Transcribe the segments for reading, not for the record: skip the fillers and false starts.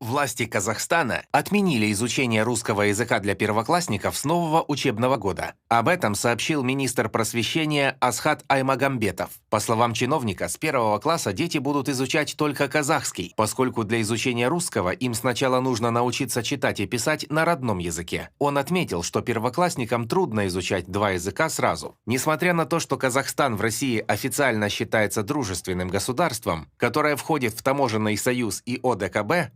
Власти Казахстана отменили изучение русского языка для первоклассников с нового учебного года. Об этом сообщил министр просвещения Асхат Аймагамбетов. По словам чиновника, с 1 класса дети будут изучать только казахский, поскольку для изучения русского им сначала нужно научиться читать и писать на родном языке. Он отметил, что первоклассникам трудно изучать два языка сразу. Несмотря на то, что Казахстан в России официально считается дружественным государством, которое входит в Таможенный союз и ОДКБ,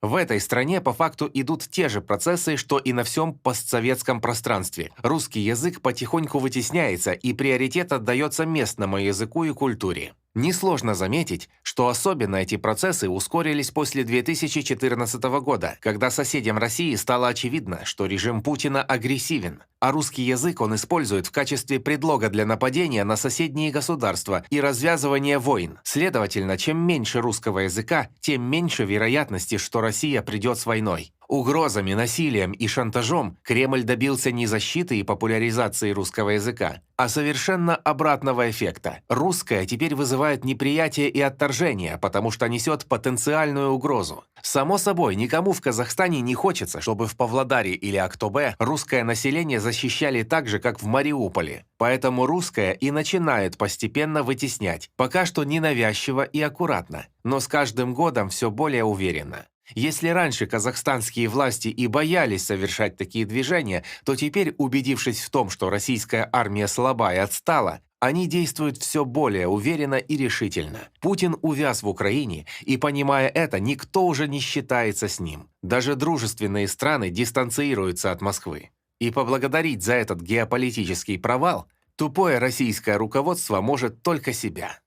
в этой стране по факту идут те же процессы, что и на всем постсоветском пространстве. Русский язык потихоньку вытесняется, и приоритет отдается местному языку и культуре. Несложно заметить, что особенно эти процессы ускорились после 2014 года, когда соседям России стало очевидно, что режим Путина агрессивен, а русский язык он использует в качестве предлога для нападения на соседние государства и развязывания войн. Следовательно, чем меньше русского языка, тем меньше вероятности, что Россия придет с войной. Угрозами, насилием и шантажом Кремль добился не защиты и популяризации русского языка, а совершенно обратного эффекта. Русское теперь вызывает неприятие и отторжение, потому что несет потенциальную угрозу. Само собой, никому в Казахстане не хочется, чтобы в Павлодаре или Актобе русское население защищали так же, как в Мариуполе. Поэтому русское и начинает постепенно вытеснять, пока что ненавязчиво и аккуратно, но с каждым годом все более уверенно. Если раньше казахстанские власти и боялись совершать такие движения, то теперь, убедившись в том, что российская армия слаба и отстала, они действуют все более уверенно и решительно. Путин увяз в Украине, и, понимая это, никто уже не считается с ним. Даже дружественные страны дистанцируются от Москвы. И поблагодарить за этот геополитический провал тупое российское руководство может только себя.